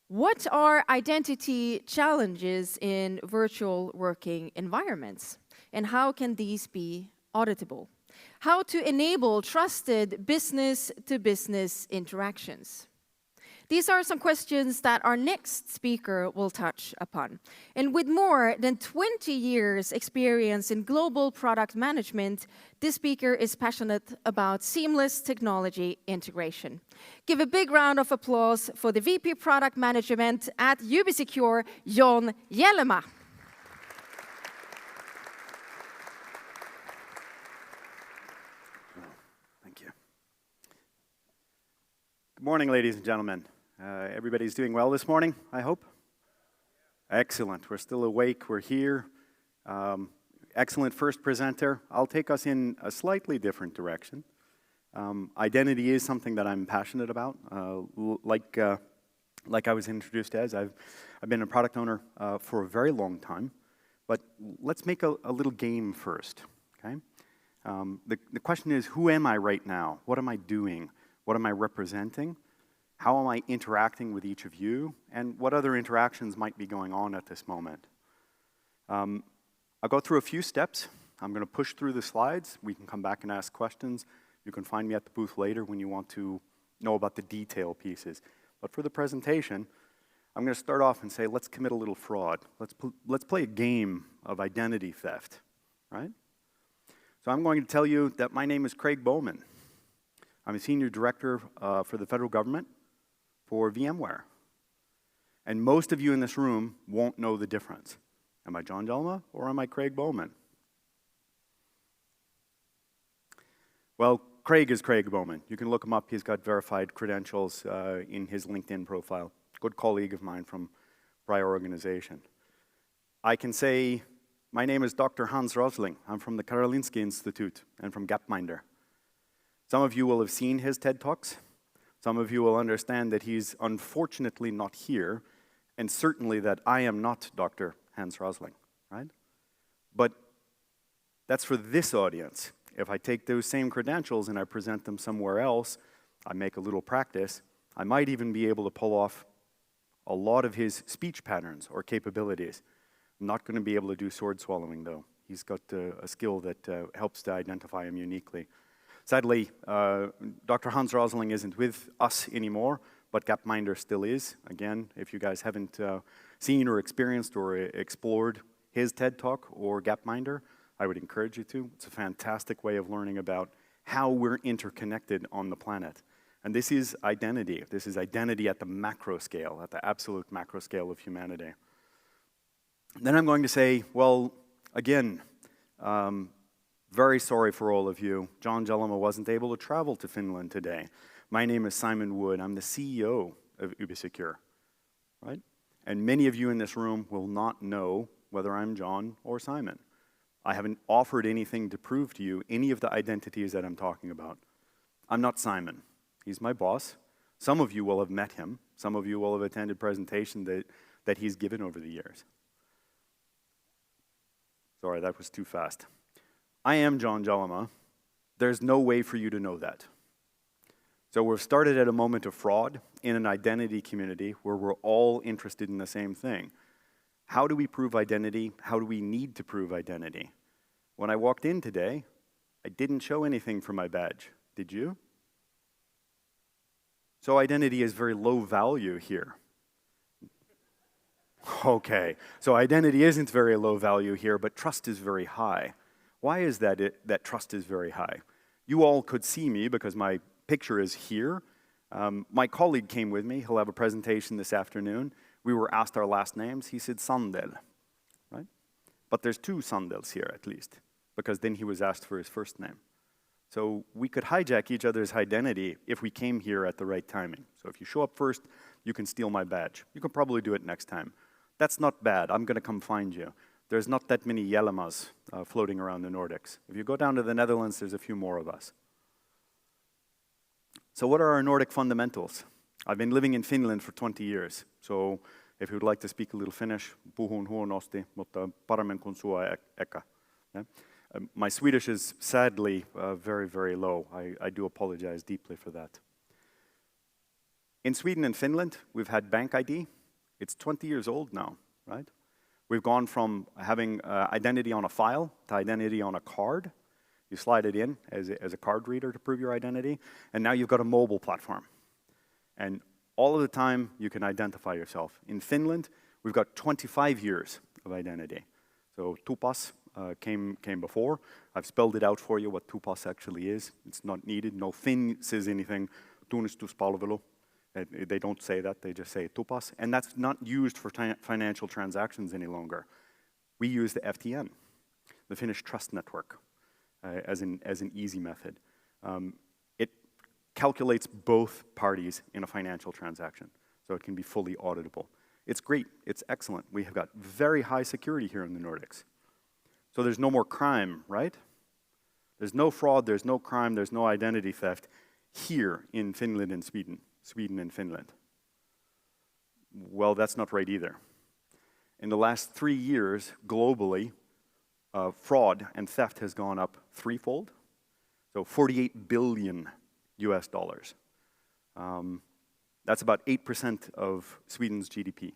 What are identity challenges in virtual working environments? And how can these be auditable? How to enable trusted business-to-business interactions? These are some questions that our next speaker will touch upon. And with more than 20 years experience in global product management, this speaker is passionate about seamless technology integration. Give a big round of applause for the VP Product Management at Ubisecure, Jellema. Thank you. Good morning, ladies and gentlemen. Everybody's doing well this morning, I hope? Excellent. We're still awake. We're here. Excellent first presenter. I'll take us in a slightly different direction. Identity is something that I'm passionate about. Like I was introduced as, I've been a product owner for a very long time. But let's make a little game first, okay? The question is, who am I right now? What am I doing? What am I representing? How am I interacting with each of you? And what other interactions might be going on at this moment? I'll go through a few steps. I'm going to push through the slides. We can come back and ask questions. You can find me at the booth later when you want to know about the detail pieces. But for the presentation, I'm going to start off and say, let's commit a little fraud. Let's play a game of identity theft, right? So I'm going to tell you that my name is Craig Bowman. I'm a senior director for the federal government for VMware. And most of you in this room won't know the difference. Am I John Jellema or am I Craig Bowman? Well, Craig is Craig Bowman. You can look him up. He's got verified credentials in his LinkedIn profile. Good colleague of mine from prior organization. I can say my name is Dr. Hans Rosling. I'm from the Karolinska Institute and from Gapminder. Some of you will have seen his TED Talks. Some of you will understand that he's unfortunately not here, and certainly that I am not Dr. Hans Rosling, right? But that's for this audience. If I take those same credentials and I present them somewhere else, I make a little practice, I might even be able to pull off a lot of his speech patterns or capabilities. I'm not going to be able to do sword swallowing, though. He's got a skill that helps to identify him uniquely. Sadly, Dr. Hans Rosling isn't with us anymore, but Gapminder still is. Again, if you guys haven't seen or experienced or explored his TED Talk or Gapminder, I would encourage you to. It's a fantastic way of learning about how we're interconnected on the planet. And this is identity. This is identity at the macro scale, at the absolute macro scale of humanity. Then I'm going to say, well, again, very sorry for all of you. John Jellema wasn't able to travel to Finland today. My name is Simon Wood. I'm the CEO of Ubisecure, right? And many of you in this room will not know whether I'm John or Simon. I haven't offered anything to prove to you any of the identities that I'm talking about. I'm not Simon. He's my boss. Some of you will have met him. Some of you will have attended presentations that he's given over the years. Sorry, that was too fast. I am John Jellema. There's no way for you to know that. So we've started at a moment of fraud in an identity community where we're all interested in the same thing. How do we prove identity? How do we need to prove identity? When I walked in today, I didn't show anything for my badge. Did you? So identity is very low value here. Okay, so identity isn't very low value here, but trust is very high. Why is that that trust is very high? You all could see me because my picture is here. My colleague came with me. He'll have a presentation this afternoon. We were asked our last names. He said Sandel, right? But there's two Sandels here at least, because then he was asked for his first name. So we could hijack each other's identity if we came here at the right timing. So if you show up first, you can steal my badge. You can probably do it next time. That's not bad. I'm going to come find you. There's not that many Jellemas floating around the Nordics. If you go down to the Netherlands, there's a few more of us. So what are our Nordic fundamentals? I've been living in Finland for 20 years. So if you would like to speak a little Finnish, puhun huonosti, mutta paremmin kuin sua eka. My Swedish is sadly very, very low. I do apologize deeply for that. In Sweden and Finland, we've had bank ID It's 20 years old now, right? We've gone from having identity on a file to identity on a card. You slide it in as a card reader to prove your identity, and now you've got a mobile platform. And all of the time, you can identify yourself. In Finland, we've got 25 years of identity. So tupas came before. I've spelled it out for you what tupas actually is. It's not needed. No Finn says anything, tunnistuspalvelu. They don't say that, they just say tupas. And that's not used for financial transactions any longer. We use the FTN, the Finnish Trust Network, as an easy method. It calculates both parties in a financial transaction, so it can be fully auditable. It's great, it's excellent. We have got very high security here in the Nordics. So there's no more crime, right? There's no fraud, there's no crime, there's no identity theft here in Finland and Sweden and Finland. Well, that's not right either. In the last 3 years, globally, fraud and theft has gone up threefold. So 48 billion US dollars. That's about 8% of Sweden's GDP.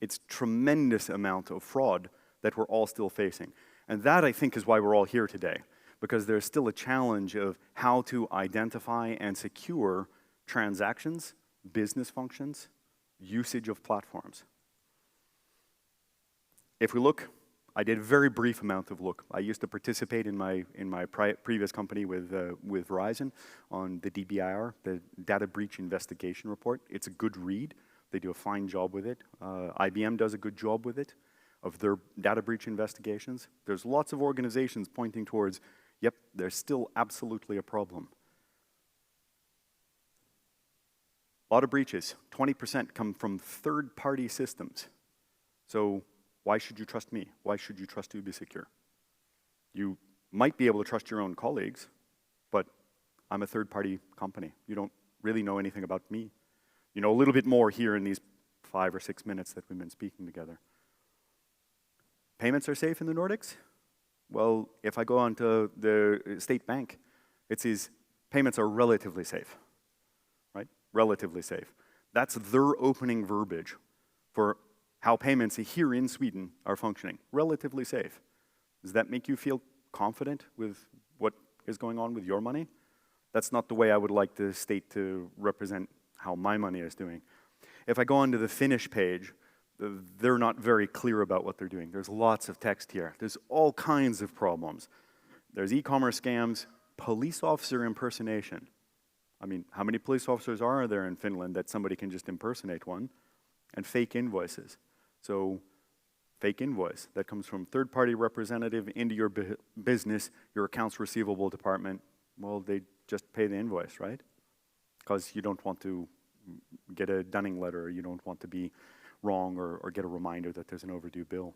It's tremendous amount of fraud that we're all still facing. And that, I think, is why we're all here today, because there's still a challenge of how to identify and secure transactions, business functions, usage of platforms. If we look, I did a very brief amount of look. I used to participate in my previous company with Verizon on the DBIR, the Data Breach Investigation Report. It's a good read. They do a fine job with it. IBM does a good job with it, of their data breach investigations. There's lots of organizations pointing towards, yep, there's still absolutely a problem. A lot of breaches, 20% come from third-party systems. So why should you trust me? Why should you trust Ubisecure? You might be able to trust your own colleagues, but I'm a third-party company. You don't really know anything about me. You know a little bit more here in these 5 or 6 minutes that we've been speaking together. Payments are safe in the Nordics? Well, if I go onto the state bank, it says payments are relatively safe, right? Relatively safe. That's their opening verbiage for how payments here in Sweden are functioning. Relatively safe. Does that make you feel confident with what is going on with your money? That's not the way I would like the state to represent how my money is doing. If I go onto the Finnish page, they're not very clear about what they're doing. There's lots of text here. There's all kinds of problems. There's e-commerce scams, police officer impersonation. I mean, how many police officers are there in Finland that somebody can just impersonate one? And fake invoices. So, fake invoice that comes from third-party representative into your business, your accounts receivable department. Well, they just pay the invoice, right? Because you don't want to get a dunning letter, or you don't want to be wrong or get a reminder that there's an overdue bill.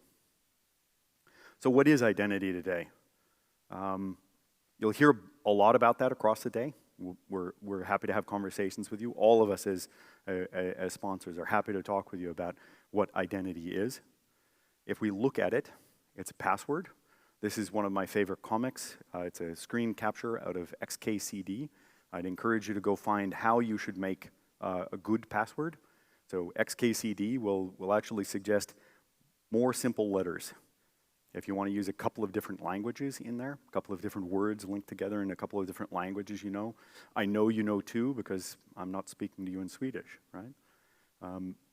So what is identity today? You'll hear a lot about that across the day. We're happy to have conversations with you. All of us as sponsors are happy to talk with you about what identity is. If we look at it, it's a password. This is one of my favorite comics. It's a screen capture out of XKCD. I'd encourage you to go find how you should make a good password. So XKCD will actually suggest more simple letters. If you want to use a couple of different languages in there, a couple of different words linked together in a couple of different languages you know. I know you know too, because I'm not speaking to you in Swedish, right?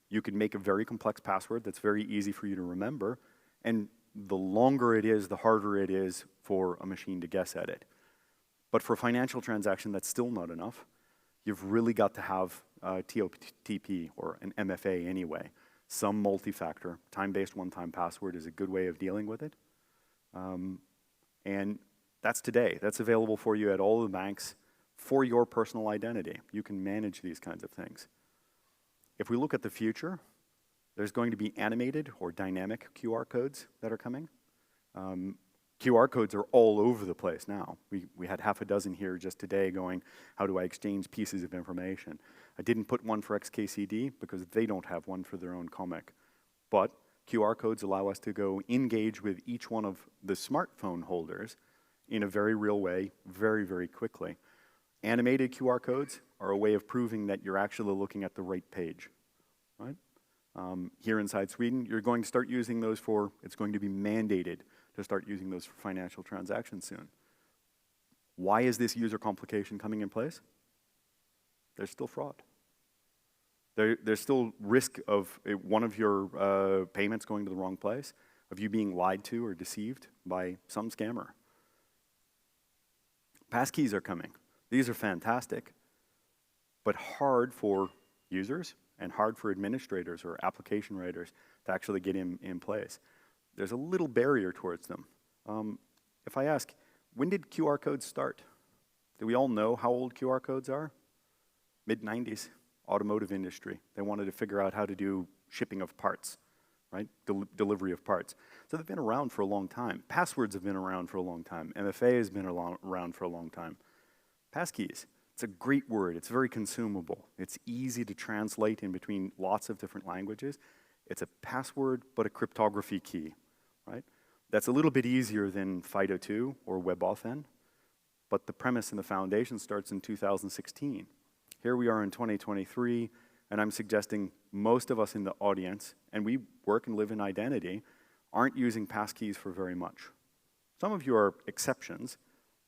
You can make a very complex password that's very easy for you to remember, and the longer it is, the harder it is for a machine to guess at it. But for financial transaction, that's still not enough. You've really got to have TOTP or an MFA anyway. Some multi-factor, time-based one-time password is a good way of dealing with it. And that's today. That's available for you at all the banks for your personal identity. You can manage these kinds of things. If we look at the future, there's going to be animated or dynamic QR codes that are coming. QR codes are all over the place now. We had half a dozen here just today going, how do I exchange pieces of information? I didn't put one for XKCD because they don't have one for their own comic. But QR codes allow us to go engage with each one of the smartphone holders in a very real way, very, very quickly. Animated QR codes are a way of proving that you're actually looking at the right page, right? Here inside Sweden, you're going to start using those for, it's going to be mandated to start using those for financial transactions soon. Why is this user complication coming in place? There's still fraud. There's still risk of one of your payments going to the wrong place, of you being lied to or deceived by some scammer. Passkeys are coming. These are fantastic, but hard for users and hard for administrators or application writers to actually get in place. There's a little barrier towards them. If I ask, when did QR codes start? Do we all know how old QR codes are? Mid-90s, automotive industry. They wanted to figure out how to do shipping of parts, right? Delivery of parts. So they've been around for a long time. Passwords have been around for a long time. MFA has been around for a long time. Passkeys, it's a great word. It's very consumable. It's easy to translate in between lots of different languages. It's a password, but a cryptography key, right? That's a little bit easier than FIDO2 or WebAuthn, but the premise and the foundation starts in 2016. Here we are in 2023, and I'm suggesting most of us in the audience, and we work and live in identity, aren't using passkeys for very much. Some of you are exceptions,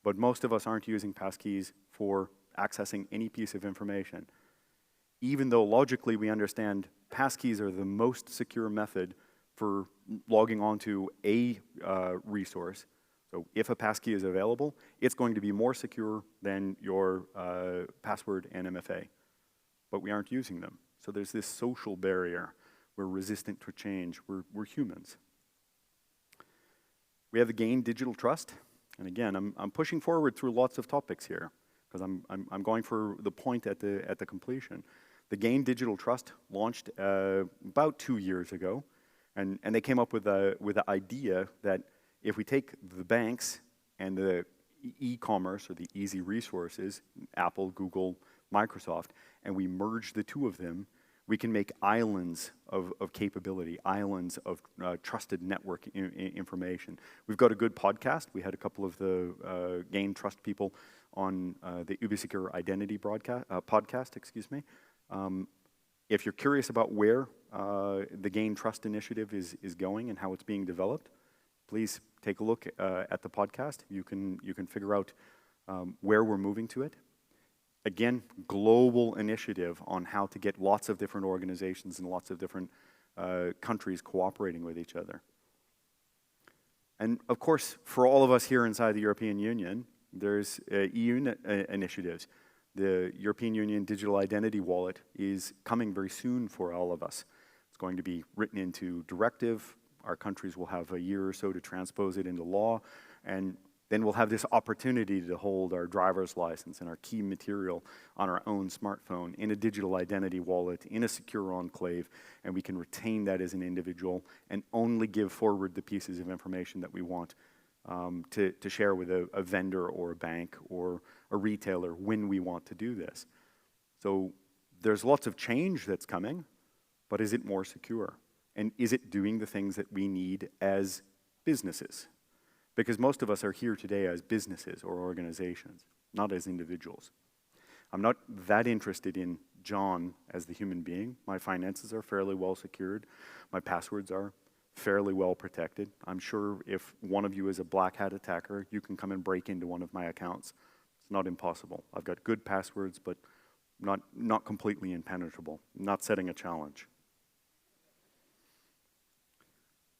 but most of us aren't using passkeys for accessing any piece of information. Even though logically we understand passkeys are the most secure method for logging onto a resource. So if a passkey is available, it's going to be more secure than your password and MFA. But we aren't using them. So there's this social barrier. We're resistant to change. We're humans. We have the GAIN digital trust. And again, I'm pushing forward through lots of topics here because I'm going for the point at the completion. The GAIN digital trust launched about 2 years ago. And they came up with the idea that if we take the banks and the e-commerce or the easy resources, Apple, Google, Microsoft, and we merge the two of them, we can make islands of capability, islands of trusted network information. We've got a good podcast. We had a couple of the GAIN Trust people on the Ubisecure Identity podcast, excuse me. If you're curious about where the GAIN Trust initiative is going and how it's being developed, please take a look at the podcast. You can figure out where we're moving to it. Again, global initiative on how to get lots of different organizations and lots of different countries cooperating with each other. And of course, for all of us here inside the European Union, there's EU initiatives. The European Union Digital Identity Wallet is coming very soon for all of us. It's going to be written into directive. Our countries will have a year or so to transpose it into law, and then we'll have this opportunity to hold our driver's license and our key material on our own smartphone in a digital identity wallet, in a secure enclave, and we can retain that as an individual and only give forward the pieces of information that we want to share with a vendor or a bank or a retailer when we want to do this. So there's lots of change that's coming, but is it more secure? And is it doing the things that we need as businesses? Because most of us are here today as businesses or organizations, not as individuals. I'm not that interested in John as the human being. My finances are fairly well secured. My passwords are fairly well protected. I'm sure if one of you is a black hat attacker, you can come and break into one of my accounts. It's not impossible. I've got good passwords, but not completely impenetrable, not setting a challenge.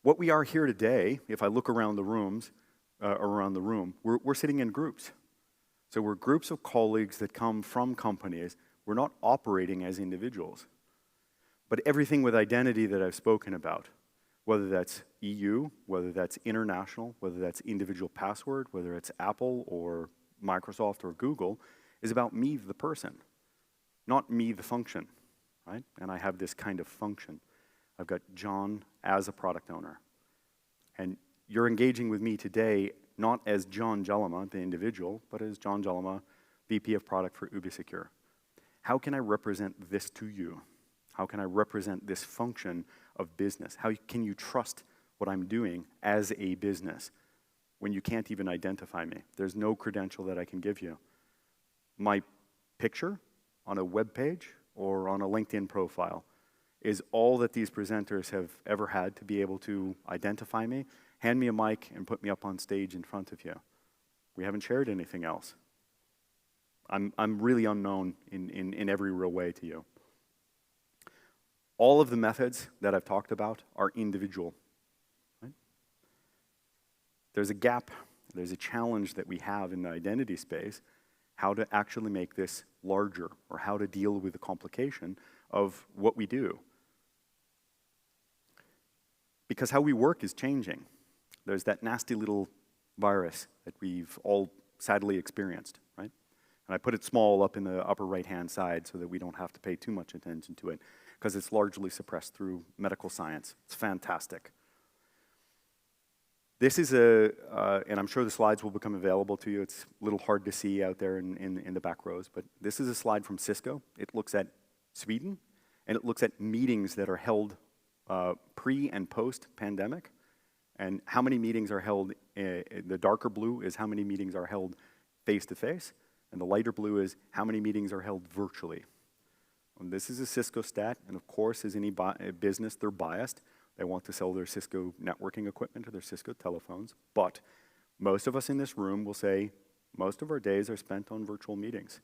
What we are here today, if I look around the room, we're sitting in groups. So we're groups of colleagues that come from companies. We're not operating as individuals. But everything with identity that I've spoken about, whether that's EU, whether that's international, whether that's individual password, whether it's Apple or Microsoft or Google, is about me, the person, not me, the function, right? And I have this kind of function. I've got John as a product owner. And you're engaging with me today not as John Jellema, the individual, but as John Jellema, VP of Product for Ubisecure. How can I represent this to you? How can I represent this function of business? How can you trust what I'm doing as a business when you can't even identify me? There's no credential that I can give you. My picture on a web page or on a LinkedIn profile is all that these presenters have ever had to be able to identify me, hand me a mic, and put me up on stage in front of you. We haven't shared anything else. I'm really unknown in every real way to you. All of the methods that I've talked about are individual. Right? There's a gap, there's a challenge that we have in the identity space, how to actually make this larger, or how to deal with the complication of what we do. Because how we work is changing. There's that nasty little virus that we've all sadly experienced, right? And I put it small up in the upper right-hand side so that we don't have to pay too much attention to it, because it's largely suppressed through medical science. It's fantastic. This is and I'm sure the slides will become available to you. It's a little hard to see out there in the back rows, but this is a slide from Cisco. It looks at Sweden, and it looks at meetings that are held pre and post-pandemic, and how many meetings are held. The darker blue is how many meetings are held face-to-face, and the lighter blue is how many meetings are held virtually. And this is a Cisco stat, and of course, as any business, they're biased. They want to sell their Cisco networking equipment or their Cisco telephones, but most of us in this room will say most of our days are spent on virtual meetings,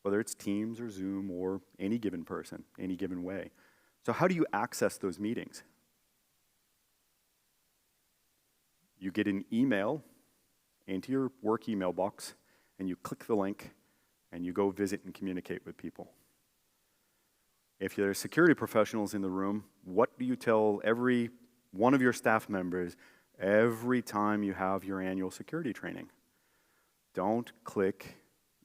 whether it's Teams or Zoom or any given person, any given way. So how do you access those meetings? You get an email into your work email box, and you click the link, and you go visit and communicate with people. If there are security professionals in the room, what do you tell every one of your staff members every time you have your annual security training? Don't click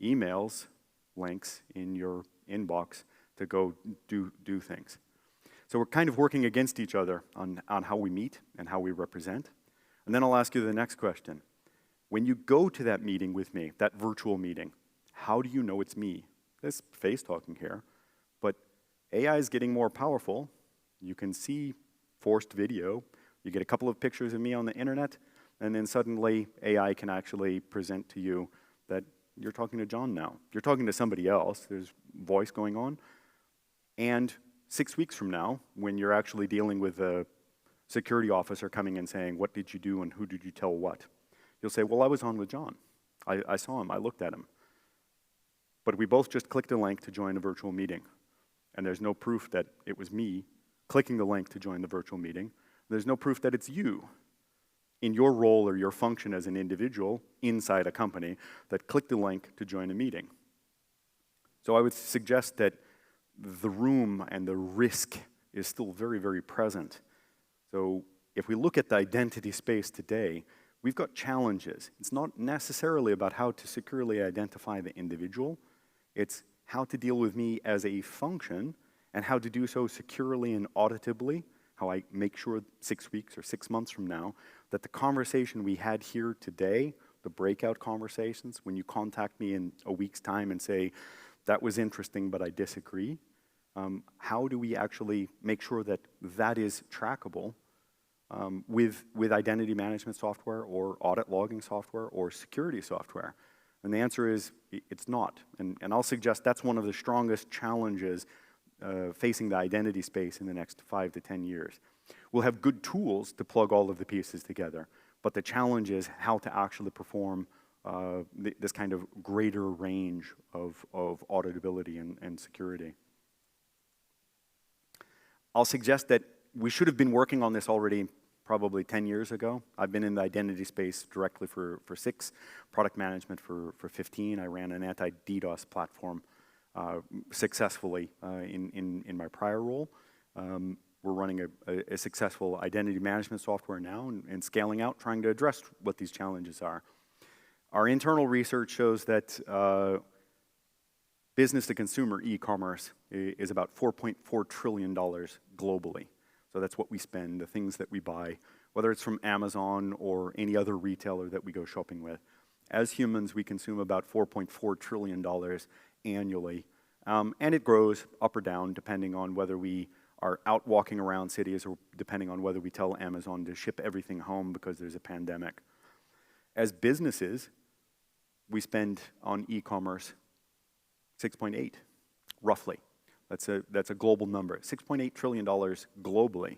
emails, links in your inbox to go do things. So we're kind of working against each other on how we meet and how we represent. And then I'll ask you the next question. When you go to that meeting with me, that virtual meeting, how do you know it's me? This face talking here, but AI is getting more powerful. You can see forced video. You get a couple of pictures of me on the internet, and then suddenly AI can actually present to you that you're talking to John now. You're talking to somebody else. There's voice going on. And 6 weeks from now, when you're actually dealing with a security officer coming and saying, what did you do and who did you tell what? You'll say, well, I was on with John. I saw him, I looked at him. But we both just clicked a link to join a virtual meeting. And there's no proof that it was me clicking the link to join the virtual meeting. There's no proof that it's you in your role or your function as an individual inside a company that clicked the link to join a meeting. So I would suggest that the room and the risk is still very, very present. So if we look at the identity space today, we've got challenges. It's not necessarily about how to securely identify the individual. It's how to deal with me as a function and how to do so securely and auditably, how I make sure 6 weeks or 6 months from now that the conversation we had here today, the breakout conversations, when you contact me in a week's time and say, that was interesting, but I disagree, how do we actually make sure that that is trackable with identity management software or audit logging software or security software? And the answer is, it's not. And I'll suggest that's one of the strongest challenges facing the identity space in the next 5 to 10 years. We'll have good tools to plug all of the pieces together, but the challenge is how to actually perform this kind of greater range of auditability and security. I'll suggest that we should have been working on this already probably 10 years ago. I've been in the identity space directly for 6, product management for 15. I ran an anti-DDoS platform successfully in my prior role. We're running a successful identity management software now and scaling out, trying to address what these challenges are. Our internal research shows that business to consumer e-commerce is about $4.4 trillion globally. So that's what we spend, the things that we buy, whether it's from Amazon or any other retailer that we go shopping with. As humans, we consume about $4.4 trillion annually, and it grows up or down depending on whether we are out walking around cities or depending on whether we tell Amazon to ship everything home because there's a pandemic. As businesses, we spend on e-commerce 6.8, roughly. That's a global number. $6.8 trillion globally.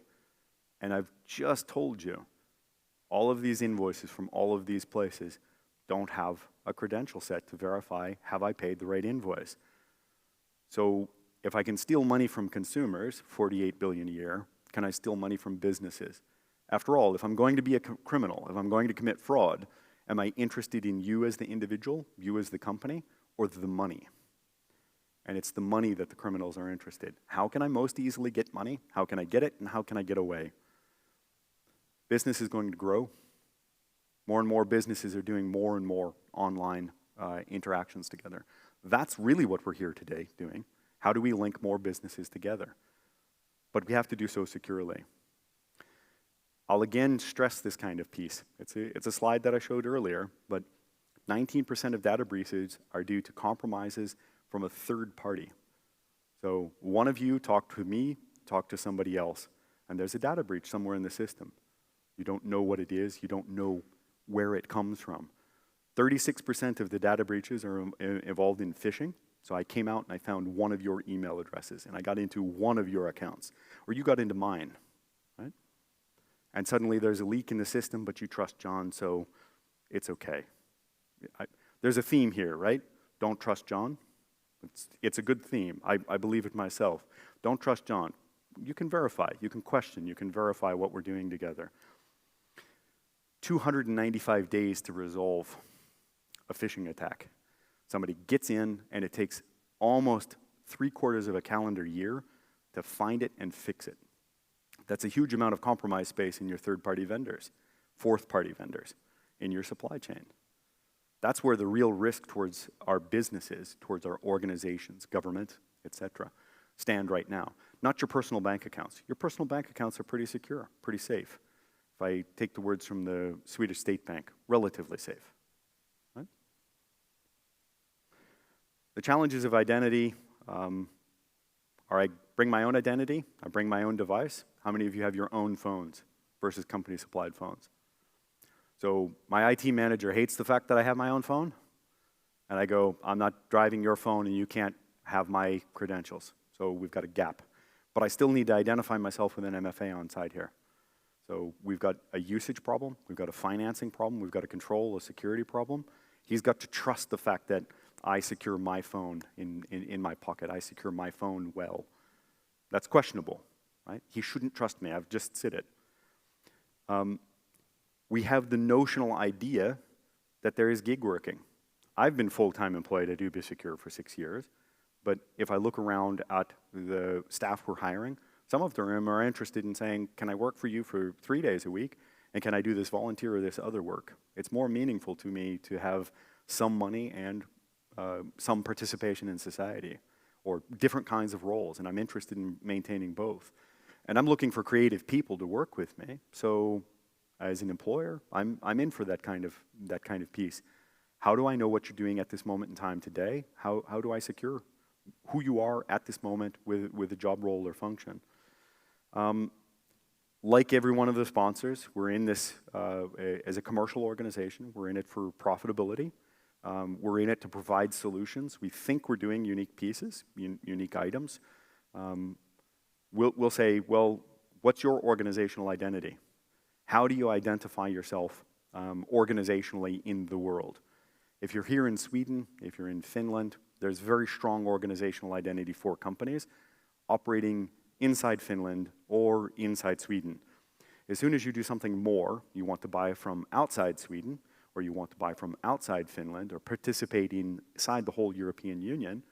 And I've just told you, all of these invoices from all of these places don't have a credential set to verify, have I paid the right invoice? So if I can steal money from consumers, 48 billion a year, can I steal money from businesses? After all, if I'm going to be a criminal, if I'm going to commit fraud, am I interested in you as the individual, you as the company, or the money? And it's the money that the criminals are interested. How can I most easily get money? How can I get it, and how can I get away? Business is going to grow. More and more businesses are doing more and more online interactions together. That's really what we're here today doing. How do we link more businesses together? But we have to do so securely. I'll again stress this kind of piece. It's a slide that I showed earlier, but 19% of data breaches are due to compromises from a third party. So one of you talked to me, talked to somebody else, and there's a data breach somewhere in the system. You don't know what it is, you don't know where it comes from. 36% of the data breaches are involved in phishing. So I came out and I found one of your email addresses and I got into one of your accounts, or you got into mine, right? And suddenly there's a leak in the system, but you trust John, so it's okay. There's a theme here, right? Don't trust John. It's a good theme. I believe it myself. Don't trust John. You can verify, you can question, you can verify what we're doing together. 295 days to resolve a phishing attack. Somebody gets in and it takes almost 3/4 of a calendar year to find it and fix it. That's a huge amount of compromise space in your third-party vendors, fourth-party vendors, in your supply chain. That's where the real risk towards our businesses, towards our organizations, government, etc., stand right now. Not your personal bank accounts. Your personal bank accounts are pretty secure, pretty safe. If I take the words from the Swedish State Bank, relatively safe. Right? The challenges of identity are I bring my own identity, I bring my own device. How many of you have your own phones versus company-supplied phones? So my IT manager hates the fact that I have my own phone, and I go, I'm not driving your phone and you can't have my credentials. So we've got a gap. But I still need to identify myself with an MFA on site here. So we've got a usage problem, we've got a financing problem, we've got a control, a security problem. He's got to trust the fact that I secure my phone in my pocket. I secure my phone well. That's questionable, right? He shouldn't trust me. I've just said it. We have the notional idea that there is gig working. I've been full-time employed at Ubisecure for 6 years, but if I look around at the staff we're hiring, some of them are interested in saying, can I work for you for 3 days a week, and can I do this volunteer or this other work? It's more meaningful to me to have some money and some participation in society, or different kinds of roles, and I'm interested in maintaining both. And I'm looking for creative people to work with me, so as an employer, I'm in for that kind of piece. How do I know what you're doing at this moment in time today? How do I secure who you are at this moment with a job role or function? Like every one of the sponsors, we're in this as a commercial organization. We're in it for profitability. We're in it to provide solutions. We think we're doing unique pieces, unique items. We'll say, well, what's your organizational identity? How do you identify yourself organizationally in the world? If you're here in Sweden, if you're in Finland, there's very strong organizational identity for companies operating inside Finland or inside Sweden. As soon as you do something more, you want to buy from outside Sweden, or you want to buy from outside Finland, or participate inside the whole European Union,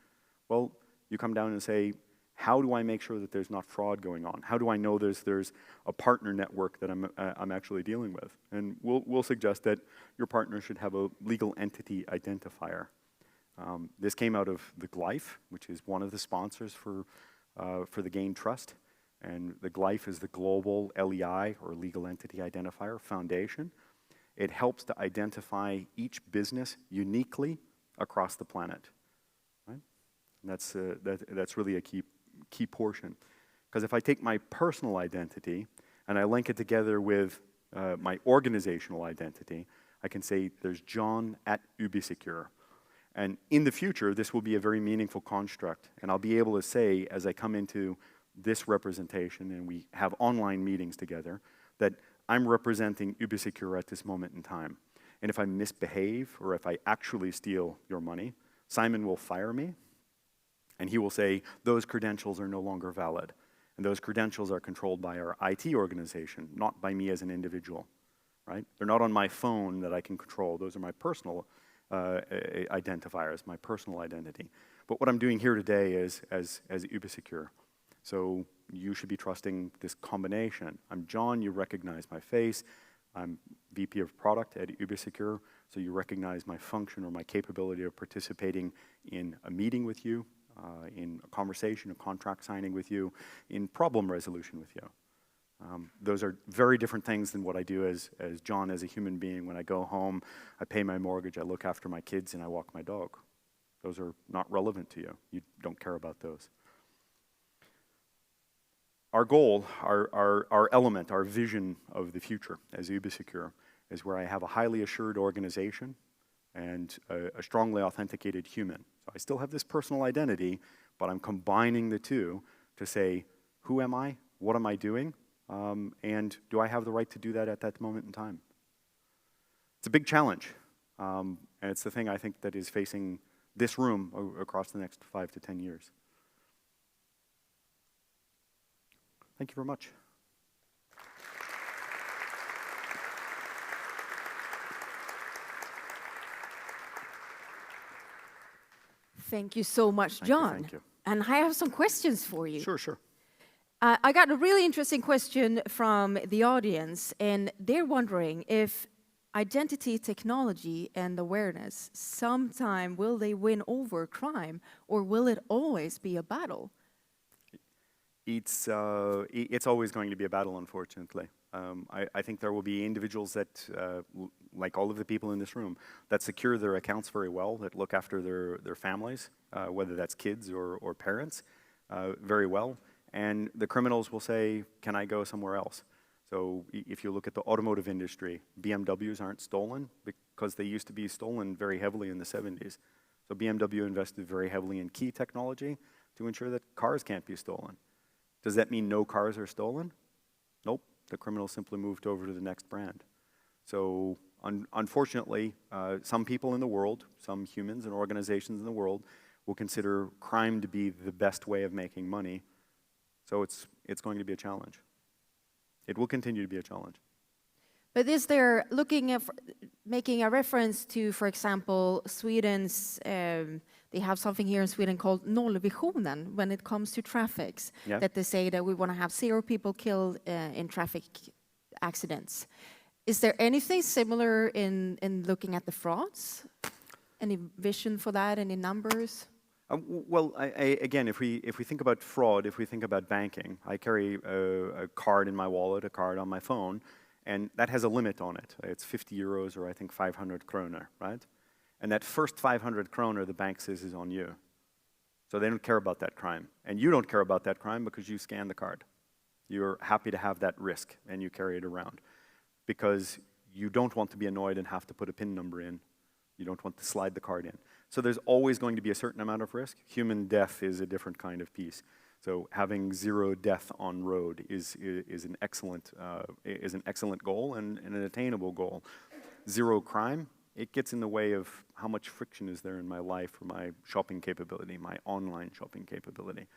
well, you come down and say, how do I make sure that there's not fraud going on? How do I know there's a partner network that I'm actually dealing with? And we'll suggest that your partner should have a legal entity identifier. This came out of the GLIFE, which is one of the sponsors for the GAIN Trust. And the GLIFE is the Global LEI, or Legal Entity Identifier Foundation. It helps to identify each business uniquely across the planet. Right? And that's really a key portion. Because if I take my personal identity and I link it together with my organizational identity, I can say there's John at Ubisecure. And in the future, this will be a very meaningful construct. And I'll be able to say, as I come into this representation and we have online meetings together, that I'm representing Ubisecure at this moment in time. And if I misbehave or if I actually steal your money, Simon will fire me and he will say, those credentials are no longer valid. And those credentials are controlled by our IT organization, not by me as an individual, right? They're not on my phone that I can control. Those are my personal identifiers, my personal identity. But what I'm doing here today is as Ubisecure. So you should be trusting this combination. I'm John, you recognize my face. I'm VP of Product at Ubisecure, so you recognize my function or my capability of participating in a meeting with you, in a conversation, a contract signing with you, in problem resolution with you. Those are very different things than what I do as John, as a human being. When I go home, I pay my mortgage, I look after my kids, and I walk my dog. Those are not relevant to you. You don't care about those. Our goal, our element, our vision of the future as Ubisecure is where I have a highly assured organization and a strongly authenticated human. So I still have this personal identity, but I'm combining the two to say, who am I? What am I doing? And do I have the right to do that at that moment in time? It's a big challenge, and it's the thing I think that is facing this room across the next 5 to 10 years. Thank you very much. Thank you so much, John. Thank you. And I have some questions for you. Sure. I got a really interesting question from the audience, and they're wondering if identity technology and awareness, sometime will they win over crime, or will it always be a battle? It's always going to be a battle, unfortunately. I think there will be individuals that, like all of the people in this room, that secure their accounts very well, that look after their families, whether that's kids or parents, very well. And the criminals will say, can I go somewhere else? So if you look at the automotive industry, BMWs aren't stolen because they used to be stolen very heavily in the 70s. So BMW invested very heavily in key technology to ensure that cars can't be stolen. Does that mean no cars are stolen? Nope. The criminals simply moved over to the next brand. So unfortunately, some people in the world, some humans and organizations in the world will consider crime to be the best way of making money. So it's going to be a challenge. It will continue to be a challenge. But is there, looking at, making a reference to, for example, Sweden's, they have something here in Sweden called nollvisionen when it comes to traffics, Yeah. that they say that we want to have 0 people killed in traffic accidents. Is there anything similar in looking at the frauds? Any vision for that, any numbers? Well, again, if we think about fraud, if we think about banking, I carry a card in my wallet, a card on my phone, and that has a limit on it. It's 50 euros or I think 500 kroner, right? And that first 500 kroner, the bank says, is on you. So they don't care about that crime. And you don't care about that crime because you scan the card. You're happy to have that risk and you carry it around because you don't want to be annoyed and have to put a PIN number in. You don't want to slide the card in. So there's always going to be a certain amount of risk. Human death is a different kind of piece. So having 0 death on road is an excellent goal and an attainable goal. 0 crime, it gets in the way of how much friction is there in my life or my shopping capability, my online shopping capability.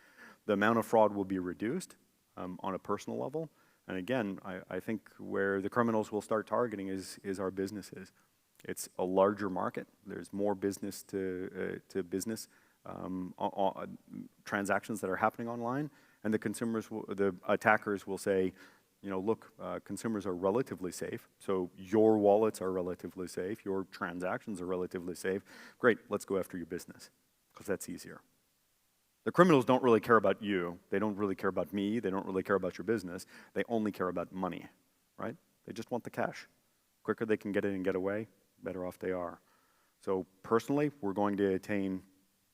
The amount of fraud will be reduced on a personal level. And again, I think where the criminals will start targeting is our businesses. It's a larger market. There's more business to business transactions that are happening online, and the attackers will say, you know, look, consumers are relatively safe, so your wallets are relatively safe, your transactions are relatively safe. Great, let's go after your business, because that's easier. The criminals don't really care about you. They don't really care about me. They don't really care about your business. They only care about money, right? They just want the cash. Quicker they can get it and get away, better off they are. So personally, we're going to attain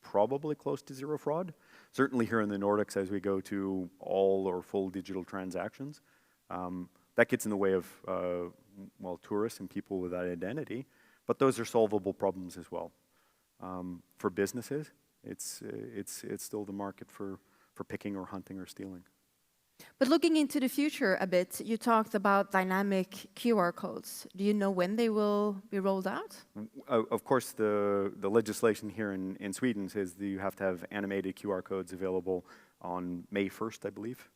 probably close to 0 fraud. Certainly here in the Nordics, as we go to all or full digital transactions, that gets in the way of, well, tourists and people without identity, but those are solvable problems as well. For businesses, it's still the market for picking or hunting or stealing. But looking into the future a bit, you talked about dynamic QR codes. Do you know when they will be rolled out? Of course, the legislation here in Sweden says that you have to have animated QR codes available on May 1st, I believe.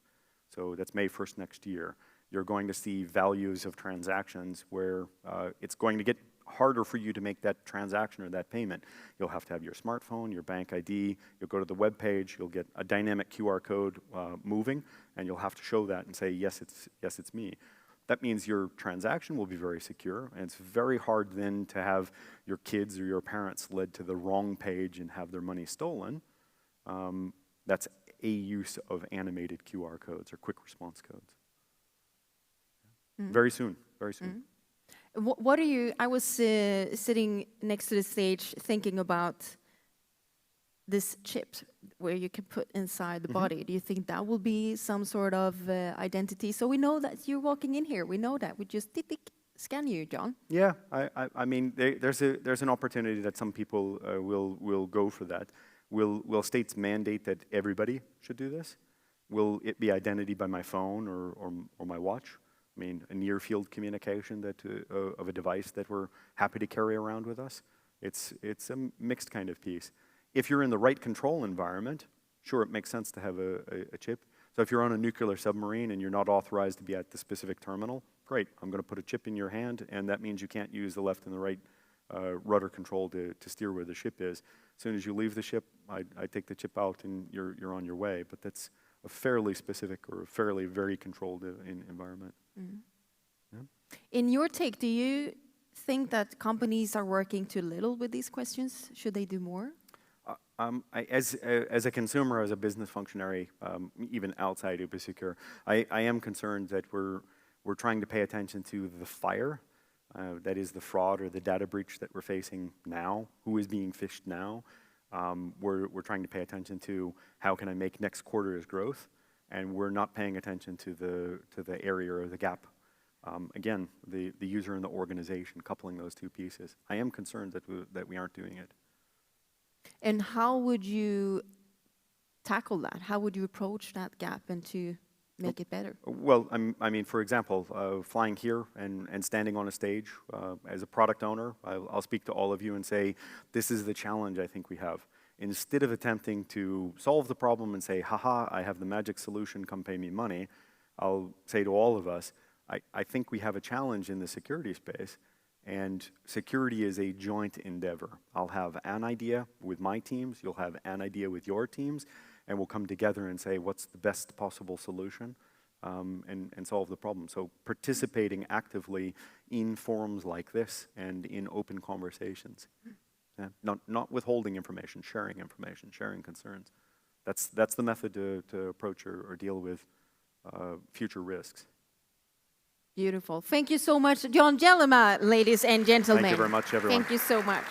So that's May 1st next year. You're going to see values of transactions where it's going to get harder for you to make that transaction or that payment. You'll have to have your smartphone, your bank ID, you'll go to the web page, you'll get a dynamic QR code moving, and you'll have to show that and say, yes, it's me. That means your transaction will be very secure, and it's very hard then to have your kids or your parents led to the wrong page and have their money stolen. That's a use of animated QR codes or quick response codes. Very soon, very soon. What are you, I was sitting next to the stage thinking about this chip where you can put inside the body. Do you think that will be some sort of identity? So we know that you're walking in here. We know that. We just scan you, John. Yeah, I mean, there's an opportunity that some people will go for that. Will states mandate that everybody should do this? Will it be identity by my phone or my watch? I mean, a near-field communication that of a device that we're happy to carry around with us. It's a mixed kind of piece. If you're in the right control environment, sure, it makes sense to have a chip. So if you're on a nuclear submarine and you're not authorized to be at the specific terminal, great, I'm going to put a chip in your hand, and that means you can't use the left and the right rudder control to steer where the ship is. As soon as you leave the ship, I take the chip out and you're on your way. But that's a fairly specific or a fairly very controlled environment. Yeah. In your take, do you think that companies are working too little with these questions? Should they do more? As a consumer, as a business functionary, even outside Ubisecure, I am concerned that we're trying to pay attention to the fire, that is the fraud or the data breach that we're facing now, who is being phished now. We're trying to pay attention to how can I make next quarter's growth, and we're not paying attention to the area or the gap. Again, the user and the organization, coupling those two pieces. I am concerned that we aren't doing it. And how would you tackle that? How would you approach that gap and to make it better? Well, I mean, for example, flying here and standing on a stage as a product owner, I'll speak to all of you and say, this is the challenge I think we have. Instead of attempting to solve the problem and say, haha, I have the magic solution, come pay me money, I'll say to all of us, I think we have a challenge in the security space, and security is a joint endeavor. I'll have an idea with my teams, you'll have an idea with your teams, and we'll come together and say, what's the best possible solution, and solve the problem. So participating actively in forums like this and in open conversations. Yeah, not withholding information, sharing concerns. That's the method to approach or deal with future risks. Beautiful. Thank you so much, John Jellema, ladies and gentlemen. Thank you very much, everyone. Thank you so much.